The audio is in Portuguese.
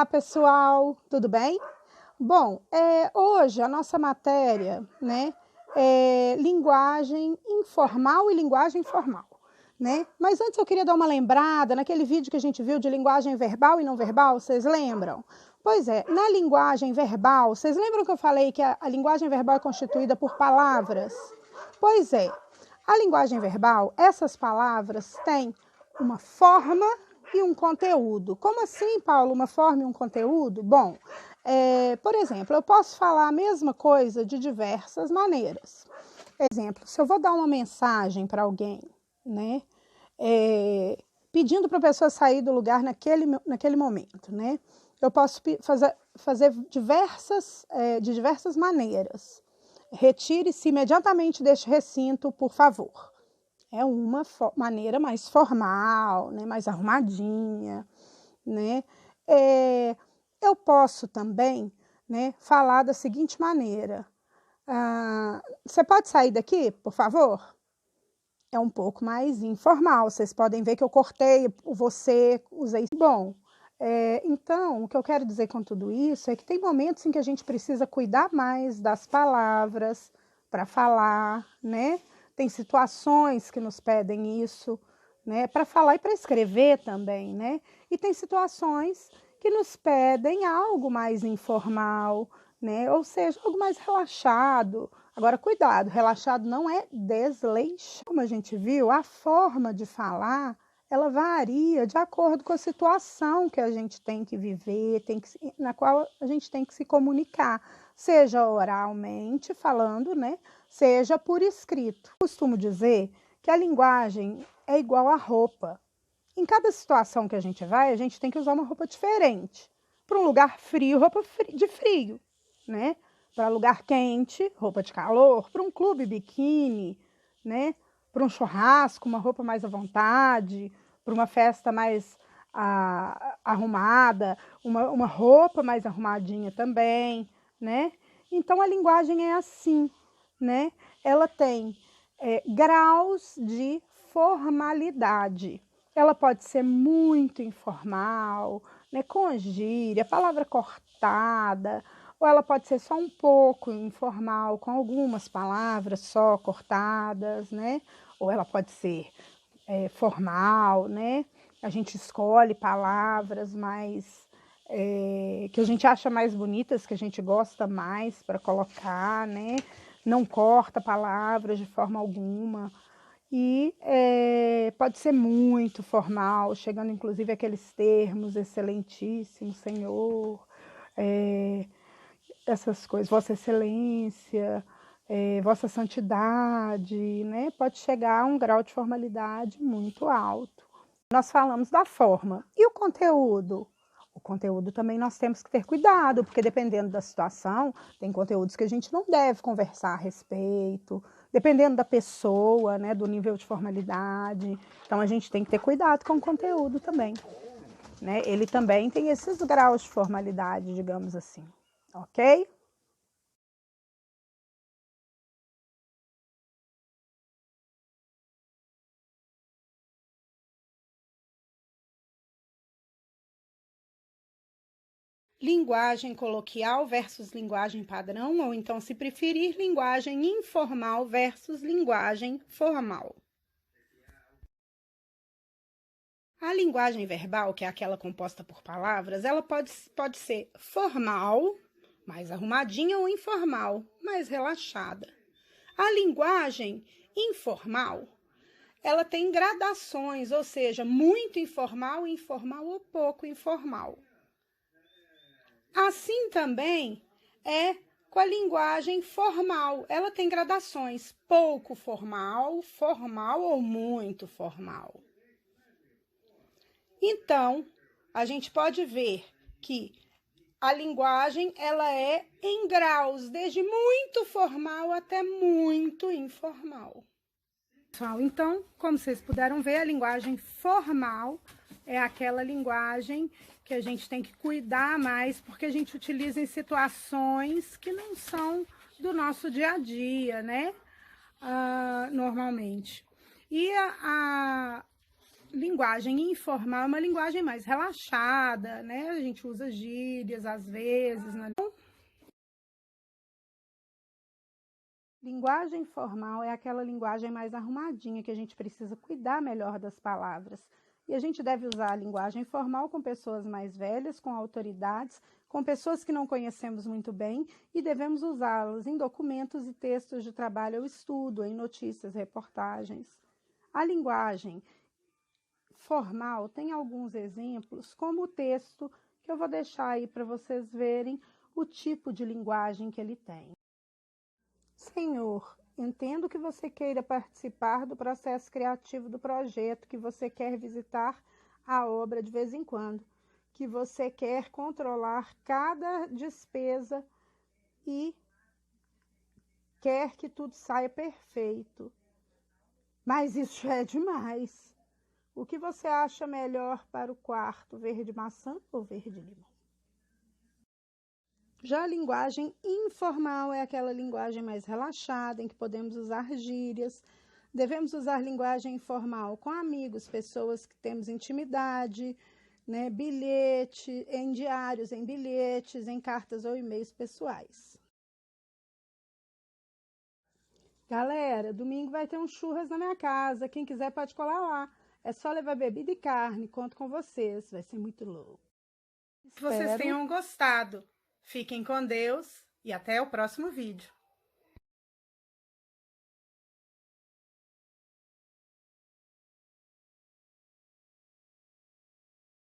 Olá, pessoal, tudo bem? Bom, hoje a nossa matéria, né, é linguagem informal e linguagem formal, né? Mas antes eu queria dar uma lembrada naquele vídeo que a gente viu de linguagem verbal e não verbal, vocês lembram? Pois é, na linguagem verbal, vocês lembram que eu falei que a linguagem verbal é constituída por palavras? Pois é, a linguagem verbal, essas palavras têm uma forma e um conteúdo. Como assim, Paulo, uma forma e um conteúdo? Bom, por exemplo, eu posso falar a mesma coisa de diversas maneiras. Exemplo, se eu vou dar uma mensagem para alguém, né, pedindo para a pessoa sair do lugar naquele momento, né, eu posso fazer de diversas maneiras. Retire-se imediatamente deste recinto, por favor. É uma maneira mais formal, né, mais arrumadinha, né? Eu posso também, né, falar da seguinte maneira: você pode sair daqui, por favor? É um pouco mais informal. Vocês podem ver que eu cortei o você, usei. Bom, então, o que eu quero dizer com tudo isso é que tem momentos em que a gente precisa cuidar mais das palavras para falar, né? Tem situações que nos pedem isso, né? Para falar e para escrever também, né? E tem situações que nos pedem algo mais informal, né? Ou seja, algo mais relaxado. Agora, cuidado, relaxado não é desleixado. Como a gente viu, a forma de falar, ela varia de acordo com a situação que a gente tem que viver, na qual a gente tem que se comunicar, seja oralmente falando, né? Seja por escrito. Costumo dizer que a linguagem é igual à roupa. Em cada situação que a gente vai, a gente tem que usar uma roupa diferente. Para um lugar frio, roupa de frio, né? Para lugar quente, roupa de calor. Para um clube, biquíni, né? Para um churrasco, uma roupa mais à vontade. Para uma festa mais arrumada, uma roupa mais arrumadinha também, né? Então, a linguagem é assim, né? Ela tem graus de formalidade. Ela pode ser muito informal, né, com gíria, palavra cortada, ou ela pode ser só um pouco informal, com algumas palavras só cortadas, né? Ou ela pode ser formal, né? A gente escolhe palavras mais que a gente acha mais bonitas, que a gente gosta mais para colocar, né? Não corta palavras de forma alguma. E pode ser muito formal, chegando inclusive aqueles termos, excelentíssimo senhor, essas coisas, vossa excelência, vossa santidade, né? Pode chegar a um grau de formalidade muito alto. Nós falamos da forma. E o conteúdo? O conteúdo também nós temos que ter cuidado, porque dependendo da situação, tem conteúdos que a gente não deve conversar a respeito, dependendo da pessoa, né, do nível de formalidade. Então, a gente tem que ter cuidado com o conteúdo também, né? Ele também tem esses graus de formalidade, digamos assim, ok? Linguagem coloquial versus linguagem padrão, ou então, se preferir, linguagem informal versus linguagem formal. A linguagem verbal, que é aquela composta por palavras, ela pode ser formal, mais arrumadinha, ou informal, mais relaxada. A linguagem informal, ela tem gradações, ou seja, muito informal, informal ou pouco informal. Assim também é com a linguagem formal. Ela tem gradações, pouco formal, formal ou muito formal. Então, a gente pode ver que a linguagem ela é em graus, desde muito formal até muito informal. Então, como vocês puderam ver, a linguagem formal é aquela linguagem que a gente tem que cuidar mais, porque a gente utiliza em situações que não são do nosso dia a dia, né? Normalmente. E linguagem informal é uma linguagem mais relaxada, né? A gente usa gírias às vezes, né? Linguagem formal é aquela linguagem mais arrumadinha que a gente precisa cuidar melhor das palavras. E a gente deve usar a linguagem formal com pessoas mais velhas, com autoridades, com pessoas que não conhecemos muito bem e devemos usá-las em documentos e textos de trabalho ou estudo, em notícias, reportagens. A linguagem formal tem alguns exemplos, como o texto, que eu vou deixar aí para vocês verem o tipo de linguagem que ele tem. Senhor, entendo que você queira participar do processo criativo do projeto, que você quer visitar a obra de vez em quando, que você quer controlar cada despesa e quer que tudo saia perfeito. Mas isso é demais. O que você acha melhor para o quarto, verde maçã ou verde limão? Já a linguagem informal é aquela linguagem mais relaxada, em que podemos usar gírias. Devemos usar linguagem informal com amigos, pessoas que temos intimidade, né? Bilhete, em diários, em bilhetes, em cartas ou e-mails pessoais. Galera, domingo vai ter um churras na minha casa. Quem quiser pode colar lá. É só levar bebida e carne. Conto com vocês. Vai ser muito louco. Espero que vocês tenham gostado. Fiquem com Deus e até o próximo vídeo.